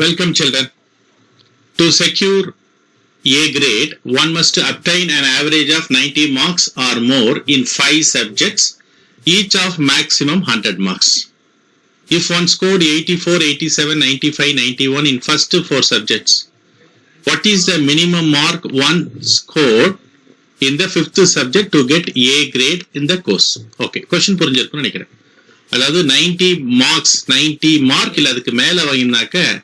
Welcome children. To secure A grade, one must obtain an average of 90 marks or more in 5 subjects, each of maximum 100 marks. If one scored 84, 87, 95, 91 in first 4 subjects, what is the minimum mark one scored in the 5th subject to get A grade in the course? Okay, question புரிஞ்சிருக்கும்னு நினைக்கிறேன். அதாவது 90 marks, 90 mark இல்ல அதுக்கு மேல வாங்கினாக்க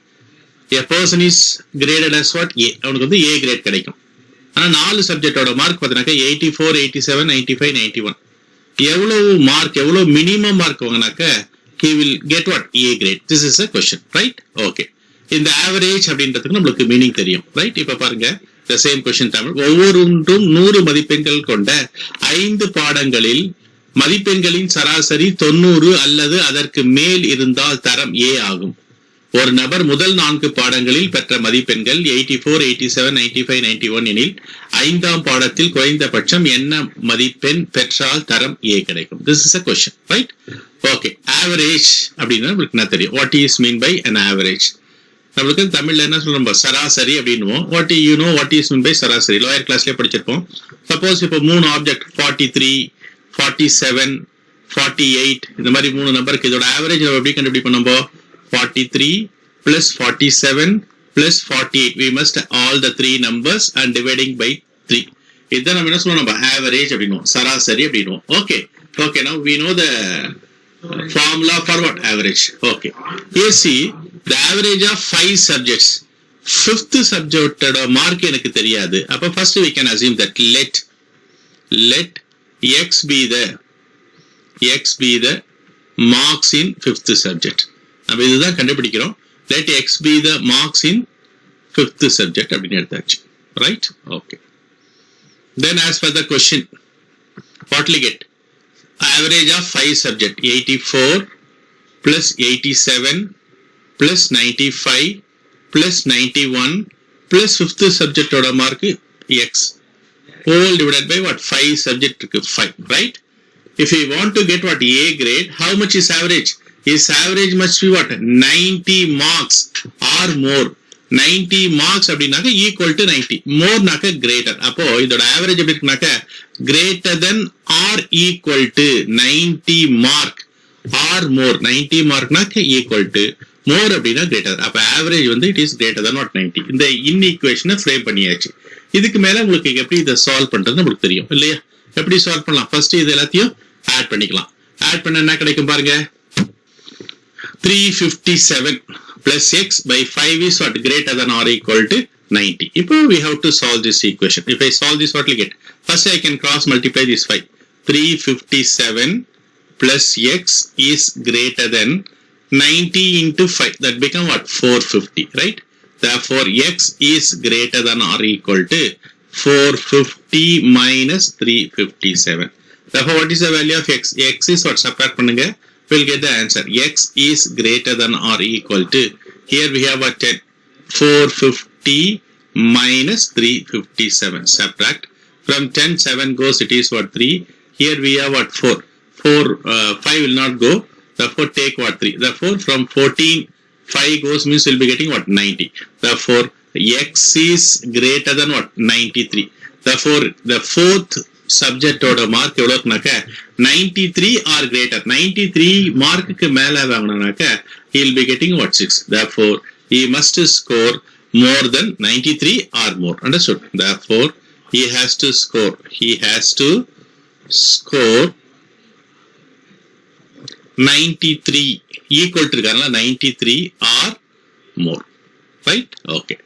a person is graded as what? A. அவனுக்கு வந்து A grade கிடைக்கும். ஆனா 4 சப்ஜெக்டோட மார்க் பார்த்தீங்கன்னாக்க 84, 87, 95, 91. எவ்வளவு மார்க், எவ்வளவு மினிமம் மார்க் வாங்கினாக்க he will get what? A grade. This is a question, right? Okay. இந்த average அப்படின்றதுக்கு நம்மளுக்கு மீனிங் தெரியும், right? இப்ப பாருங்க, the same question தமிழ். ஒவ்வொன்றும் 100 மதிப்பெண்கள் கொண்ட 5 பாடங்களில் மதிப்பெண்களின் சராசரி 90 அல்லது அதற்கு மேல் இருந்தால் தரம் A ஆகும். ஒரு நபர் முதல் 4 பாடங்களில் பெற்ற மதிப்பெண்கள் 84, 87, 95, 91 எனில் 5ஆம் பாடத்தில் குறைந்தபட்சம் என்ன மதிப்பெண் பெற்றால் தரம் A கிடைக்கும்? This is a question, right? Okay. Average அப்படின்னா உங்களுக்கு என்ன தெரியும்? What is mean by an average? நம்மளுக்கு தமிழ்ல என்ன சொல்றோம்? சராசரி அப்படின்னுவோம். What is mean by சராசரி? லோயர் கிளாஸ்லயே படிச்சிருப்போம். சப்போஸ் இப்போ 3 ஆப்ஜெக்ட் 43, 47, 48 இந்த மாதிரி 3 நம்பருக்கு இதோட ஆவரேஜ் நம்ம எப்படி கண்டுபிடிப்போம்? நம்ம 43 plus 47 plus 48. We must all the 3 numbers and dividing by 3. இதான் நம்ம என்ன சொல்லுவோம்? நம்ம average அப்படின்னுவோம், சராசரி அப்படின்னுவோம். Okay. Now we know the formula for what? Average. Okay. Here see the average of 5 subjects. 5th subject mark எனக்கு தெரியாது. அப்ப first we can assume that let x be the marks in 5th subject. நம்ம இதுதான் கண்டுபிடிக்கிறோம். Let x be the marks in 5th subject அப்படின்னு எடுத்தாச்சு, right? Okay. Then as per the question, what will you get? Average of 5 subject 84 plus 87 plus 95 plus 91 plus 5th subject ஓட mark x whole divided by what? 5 subject இருக்கு 5, right? If we want to get what? A grade, how much is average? His average must be what? 90 marks or more. 90 marks அப்படின்னாக்க equal to 90. More நாக்க greater. அப்போ இதோட average எப்படி இருக்குனாக்க greater than or equal to 90 mark or more. 90 mark நாக்க equal to more அப்படின்னா greater. அப்ப average வந்து it is greater than what? 90. இந்த inequation frame பண்ணியாச்சு. இதுக்கு மேல உங்களுக்கு எப்படி இதை சால்வ் பண்றது உங்களுக்கு தெரியும் இல்லையா? எப்படி சால்வ் பண்ணலாம்? ஃபர்ஸ்ட் இது எல்லாத்தையும் ஆட் பண்ணிக்கலாம். ஆட் பண்ண என்ன கிடைக்கும் பாருங்க. 357 plus x by 5 is what? Greater than or equal to 90. Now we have to solve this equation. If I solve this, what will I get? First I can cross multiply this 5. 357 plus x is greater than 90 into 5. That become what? 450, right? Therefore x is greater than or equal to 450 minus 357. Therefore what is the value of x? X is what? Subtract பண்ணுங்க. We'll get the answer. X is greater than or equal to, here we have what? 10. 450 minus 357. Subtract. From 10, 7 goes, it is what? 3. Here we have what? 4. 5 will not go. Therefore take what? 3. Therefore from 14, 5 goes means we'll be getting what? 90. Therefore x is greater than what? 93. Therefore the 4th subject ஓட mark எவ்வளவு இருக்குனாக்க 93 R greater. 93 மார்க்குக்கு மேல வாங்கினாக்க he will be getting what? 6. Therefore he must score more than 93 or more. Understood? Therefore he has to score 93 equal to 93 or more, right? Okay,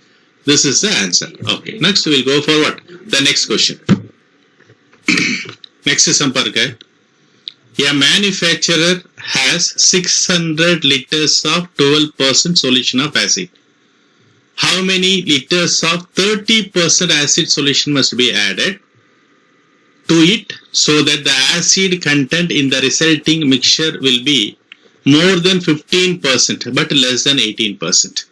this is the answer. Okay, next we will go forward. The next question. Next sum parka. A manufacturer has 600 liters of 12% solution of acid. How many liters of 30% acid solution must be added to it so that the acid content in the resulting mixture will be more than 15% but less than 18%?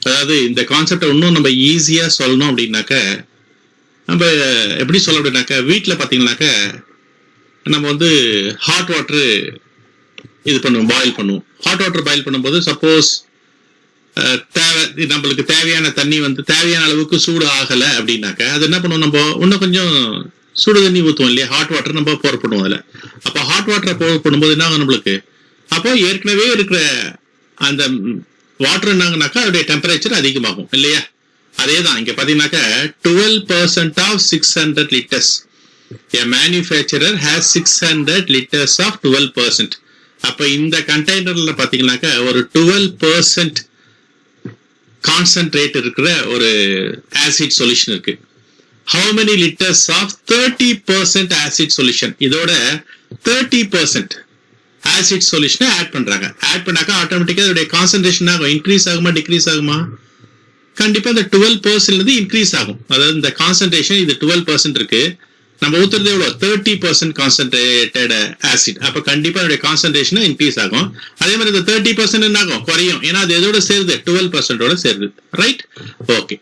அதாவது இந்த கான்செப்டை இன்னும் நம்ம ஈஸியா சொல்லணும் அப்படின்னாக்க நம்ம எப்படி சொல்ல அப்படின்னாக்க வீட்டில் பார்த்தீங்கன்னாக்க நம்ம வந்து ஹாட் வாட்டர் இது பண்ணுவோம், பாயில் பண்ணுவோம். ஹாட் வாட்டர் பாயில் பண்ணும்போது சப்போஸ் நம்மளுக்கு தேவையான தண்ணி வந்து தேவையான அளவுக்கு சூடு ஆகலை அப்படின்னாக்க அது என்ன பண்ணுவோம், நம்ம இன்னும் கொஞ்சம் சுடு தண்ணி ஊற்றுவோம் இல்லையா, ஹாட் வாட்டர் நம்ம போர் பண்ணுவோம் அதில். அப்போ ஹாட் வாட்டரை போர் பண்ணும்போது என்ன ஆகும் நம்மளுக்கு, அப்போ ஏற்கனவே இருக்கிற அந்த வாட்டர் என்னாங்கனாக்கா அதோடைய டெம்பரேச்சர் அதிகமாகும் இல்லையா. அதே தான் இங்கே பார்த்தீங்கன்னாக்கா 12% of 600 liters. A manufacturer has 600 liters of 12%. அப்போ இந்த கண்டெய்னரில் பார்த்தீங்கன்னாக்கா ஒரு 12% கான்சன்ட்ரேட் இருக்கிற ஒரு ஆசிட் சொல்யூஷன் இருக்கு. How many liters of 30% acid solution? இதோட 30% ஆசிட் சொல்யூஷனை ஆட் பண்றாங்க. ஆட் பண்ணாக்கா ஆட்டோமேட்டிக்கா அதோடைய கான்சன்ட்ரேஷன் ஆகும், இன்க்ரீஸ் ஆகுமா டிக்ரீஸ் ஆகுமா? கண்டிப்பா இந்த 12% இன்க்ரீஸ் ஆகும். அதாவது இந்த கான்சன்ட்ரேஷன் இது 12% இருக்கு, நம்ம ஊத்துறது எவ்வளோ 30% கான்சன்ட்ரேட்டட் ஆசிட். அப்ப கண்டிப்பா அதோடைய கான்சன்ட்ரேஷன் இன்க்ரீஸ் ஆகும். அதே மாதிரி இந்த 30% என்ன ஆகும், குறையும். ஏன்னா அது எதோட சேருது, 12% சேருது. Right, okay.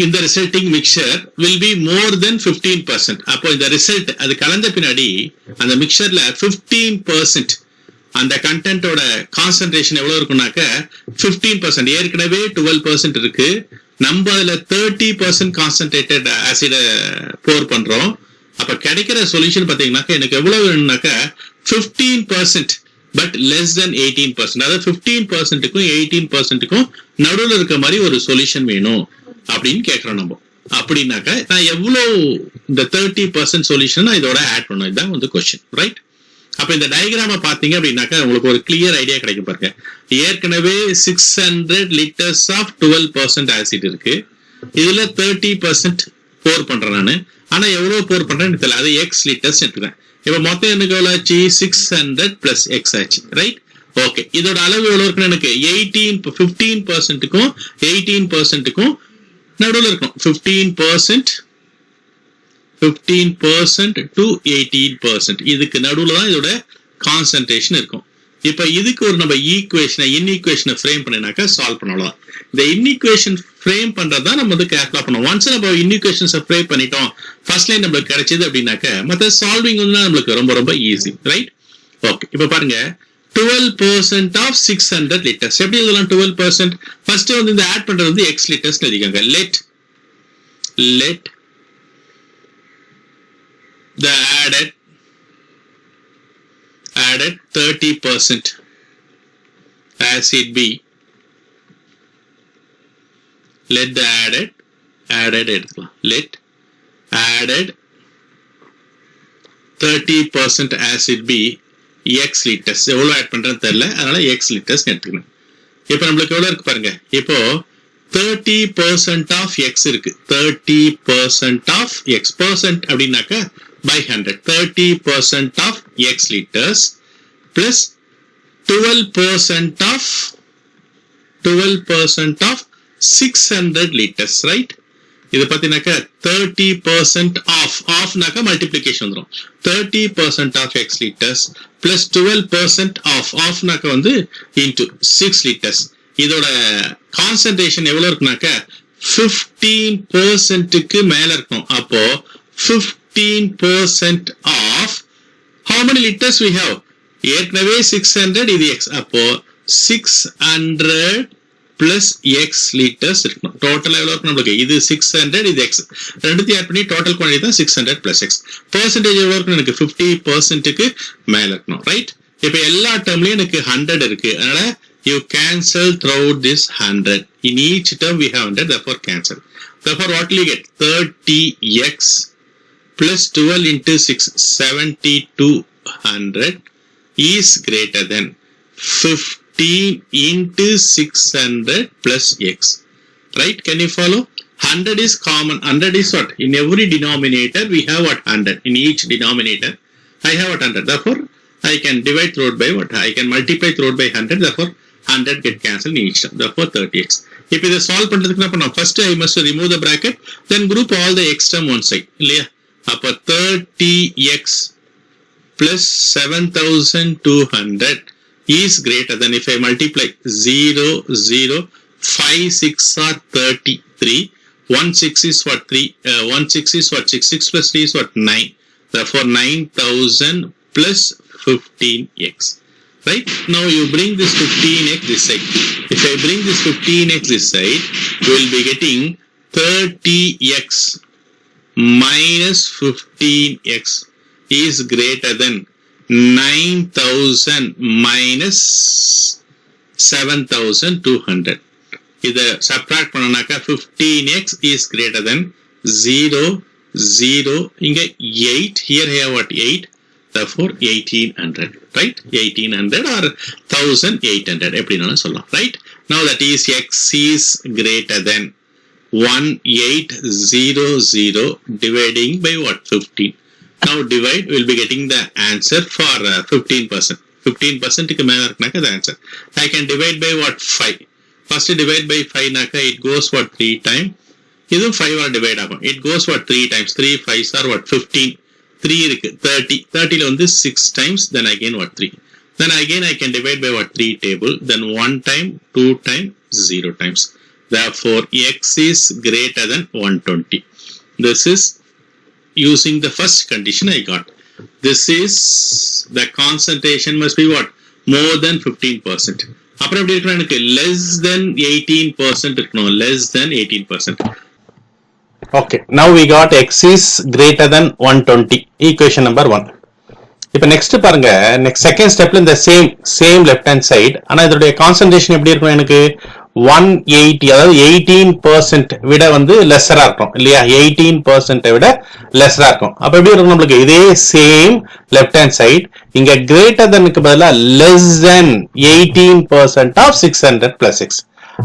இந்த resulting mixture will be more than 15%. அப்போ இந்த ரிசல்ட் அது கலந்த பின்னாடி அந்த மிக்சர்ல 15% அந்த கண்டென்ட்டோட கான்சன்ட்ரேஷன் எவ்வளவு இருக்கும்னாக்க 15%. ஏற்கனவே 12% இருக்கு, நம்ம அதுல 30% கான்சன்ட்ரேட்டட் ஆசிட போர் பண்றோம். அப்ப கிடைக்கிற சொல்யூஷன் பாத்தீங்கன்னாக்க எனக்கு எவ்வளவு வேணும்னாக்க 15% பட் லெஸ் தென் 18%. அதாவது 15%க்கும் 18%க்கும் நடுவில் இருக்க மாதிரி ஒரு சொல்யூஷன் வேணும் அப்படின்னு கேட்கிறோம் நம்ம. அப்படின்னாக்க நான் எவ்வளவு இந்த 30% சொல்யூஷன் இதோட ஆட் பண்ணும், இதுதான் வந்து கொஸ்டின். ரைட், அப்ப இந்த டயக்ராம பாத்தீங்க அப்படின்னாக்கா உங்களுக்கு ஒரு கிளியர் ஐடியா கிடைக்கும் பாருங்க. ஏற்கனவே 600 liters ஆஃப் 12% ஆசிட் இருக்கு, இதுல 30% போர் பண்றேன் நானு. ஆனா எவ்வளவு போர் பண்றேன்னு தெரியல, அது x லிட்டர்ஸ் எடுத்துக்கிறேன். இப்ப மொத்தம் எனக்கு எவ்வளவு ஆச்சு, 600 plus x ஆச்சு. Right, okay. இதோட அளவு எவ்வளவு இருக்குன்னு எனக்கு 15%க்கும் 18%க்கும் நடுவில் இருக்கும். 15% to 18%. இதுக்கு நடுவில் தான் இதோட கான்சன்ட்ரேஷன் இருக்கும். இப்ப இதுக்கு ஒரு நம்ம இன்ஈக்குவேஷனை ஃப்ரேம் பண்ணினாக்கா சால்வ் பண்ணலாம். இந்த இன்ஈக்குவேஷன் ஃப்ரேம் பண்றதா நம்ம வந்து கேர்ஃபுல்லா பண்ணுவோம். ஒன்ஸ் நம்ம இன்ஈக்குவேஷன்ஸை ஃப்ரேம் பண்ணிட்டோம், ஃபர்ஸ்ட் லைன் நம்மளுக்கு கிடைச்சது அப்படின்னாக்க மற்ற சால்விங் வந்து நம்மளுக்கு ரொம்ப ரொம்ப ஈஸி. Right, okay. இப்ப பாருங்க 12% of 600 liters. எப்படி இதெல்லாம் 12%? ஃபர்ஸ்ட் வந்து இந்த ஆட் பண்றது வந்து x liters எழுதிக்கங்க. Let the added 30% acid be, let the added எடுத்துக்கலாம். Let added 30% acid be x liters. எவ்வளவு ஆட் பண்றேன்னு தெரியல, அதனால x liters எடுத்துக்கலாம். இப்போ நம்மளுக்கு எவ்வளவு இருக்கு பாருங்க. இப்போ 30% of x இருக்கு. 30% of x percent அப்படின்னாக்க by 100. 30% of x liters plus 12% of 600 liters. Right? இது பார்த்தீங்கன்னாக்க 30% ஆஃப்னாக்க மல்டிப்ளிகேஷன் வந்துடும். 30% of x liters plus 12% ஆஃப்னாக்க வந்து into 6 liters. இதோட கான்சன்ட்ரேஷன் எவ்வளவு இருக்குனாக்க 15%க்கு மேல இருக்கும். அப்போ 15% of how many liters we have? ஏற்கனவே 600, இது x. அப்போ 600 plus x liters இருக்கணும். டோட்டல் எவ்வளவு இருக்கு நம்மளுக்கு? இது 600, இது x. ரெண்டுத்தையும் ஆட் பண்ணி டோட்டல் குவாண்டிட்டி தான் 600 plus x. பெர்சன்டேஜ் எவ்வளவு இருக்கு எனக்கு? 50%க்கு மேல இருக்கணும். ரைட், இப்போ எல்லா டேர்ம்லயும் எனக்கு 100 இருக்கு. அதனால you cancel throughout this 100. In each term we have 100, therefore cancel. Therefore what will you get? 30x plus 12 into 6, 7200 is greater than 15 into 600 plus x. Right? Can you follow? 100 is common. 100 is what? In every denominator we have what? 100. In each denominator I have what? 100. Therefore I can divide throughout by what? I can multiply throughout by 100. Therefore 100 get cancelled in each term. Therefore 30x. If it is solve பண்றதுக்கு என்ன பண்ணோம்? First I must remove the bracket, then group all the x term one side. இல்லையா? அப்ப 30x plus 7200 is greater than, if I multiply 0, 0, 5, 6 are 33. 1, 6 is what? 3. 1, 6 is what? 6. 6 plus 3 is what? 9. Therefore 9000 plus 15x. right? Now you bring this 15x this side. If I bring this 15x this side, we will be getting 30x minus 15x is greater than 9000 minus 7200. இதை subtract பண்ணனாக்கா 15x is greater than 0, 0, இங்க 8, here I have what 8, therefore 1800, right? 1800 or 1800, எப்படினாலும் சொல்லலாம், right? Now that is x is greater than 1800 dividing by what? 15. Now divide, we will be getting the answer for 15%. 15% க்கு மேல இருக்குனாக்கா the answer. I can divide by what? 5. First divide by 5 naka, it goes what 3 times. This 5 are divide agum. It goes what 3 times. 3 5s are what 15. 3 irukku 30. 30 la vandu 6 times. Then again what 3. Then again I can divide by what 3 table. Then 1 time, 2 time, 0 times. Therefore x is greater than 120. This is using the first condition I got. This is the concentration must be what? More than 15%. அப்புறம் எப்படி இருக்கணும், எனக்கு less than 18% இருக்கணும், less than 18%. Okay, now we got x is greater than 120, equation number 1. இப்போ next பாருங்க, next second stepல இந்த same left hand side, ஆனா இதோடைய concentration எப்படி இருக்கும், எனக்கு 180, அதாவது 18% விட வந்து லெஸரா இருக்கும் இல்லையா, 18% விட லெஸரா இருக்கும். அப்ப எப்படி இருக்கும் நம்மளுக்கு, இதே சேம் லெஃப்ட் ஹேண்ட் சைடு இங்க கிரேட்டர் தனுக்கு பதிலா லெஸ் தென் 18% ஆஃப் 600 plus 6.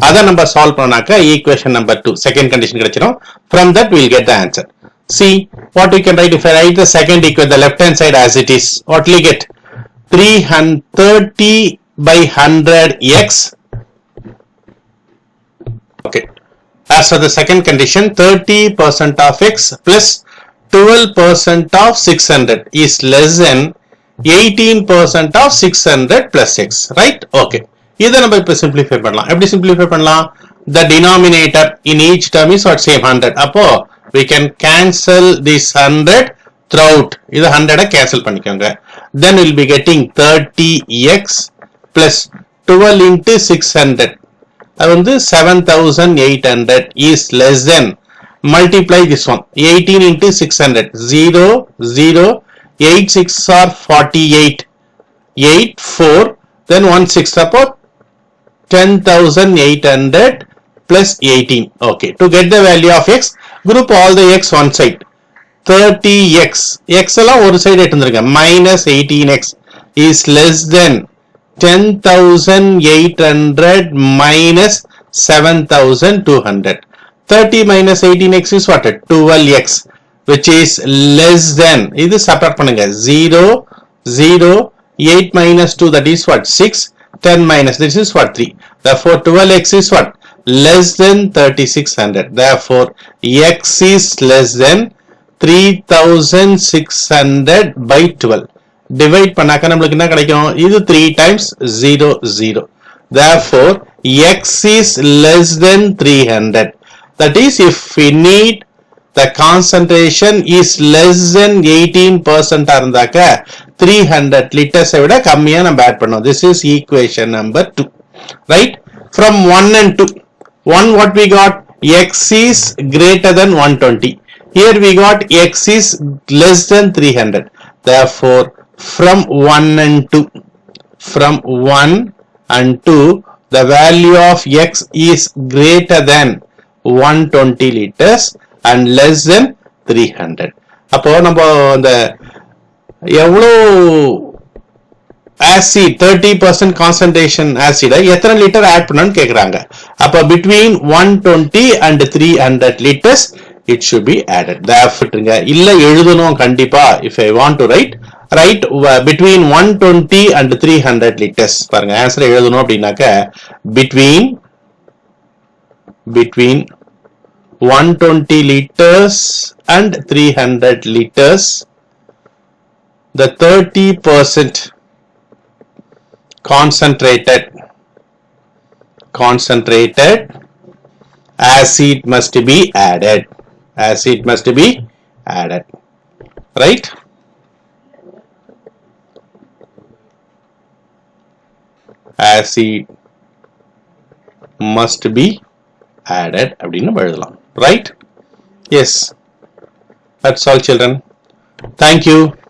அதை நம்ம சால்வ் பண்ணாக்க ஈக்குவேஷன் நம்பர் 2 செகண்ட் கண்டிஷன் கிடைச்சிடும். From that we will get the answer. See what we can write. If I write the second equation, the left hand side as it is, what will we get? 330 by 100x. Okay, as for the second condition, 30% of x plus 12% of 600 is less than 18% of 600 plus x, right? Okay, இதை நம்ம இப்ப simplify பண்ணலாம். எப்படி simplify பண்ணலாம்? The denominator in each term is what? Same 100. அப்போ we can cancel this 100 throughout. இது 100 cancel பண்ணிக்கோங்க. Then we'll be getting 30x plus 12 into 600. அது வந்து 7800 is less than, multiply this one, 18 into 600, 0, 0, 8 6 are 48, 8, 4, then 1 6 support 10,800 plus 18. Okay, to get the value of x, group all the x one side. 30x, x எல்லாம் ஒரு side எடுத்துருங்க, minus 18x is less than 10,800 minus 7,200. 30 minus 18x is what? 12x, which is less than, இது subtract பண்ணுங்க, 0, 0, 8 minus 2, that is what? 6, 10 minus, this is what? 3. Therefore 12x is what? Less than 3600. Therefore x is less than 3600 by 12. Divide பண்ணாக்க நம்மளுக்கு என்ன கிடைக்கும், இது 3 times 0, 0. Therefore x is less than 300. That is, if we need the concentration is less than 18% இருந்தாக்க 300 liters விட கம்மியா நம்ம add பண்ணோம். This is equation number 2, right? From 1 and 2, 1 what we got, x is greater than 120. Here we got x is less than 300. Therefore from 1 and 2, from 1 and 2, the value of x is greater than 120 liters and less than 300. அப்போ நம்ம அந்த எவ்வளோ acid 30% concentration acid எத்தனை litre add பண்ணனும்னு கேக்குறாங்க. அப்ப between 120 and 300 liters it should be added. Therefore இல்ல எழுதணும் கண்டிப்பா. If I want to write between 120 and 300 liters. பாருங்க ஆன்சர் எழுதணும் அப்படினாக்க between 120 liters and 300 liters, the 30% concentrated acid must be added. Right? acid must be added அப்படின்னு நம்ம எழுதலாம். Right? Yes. That's all children. Thank you.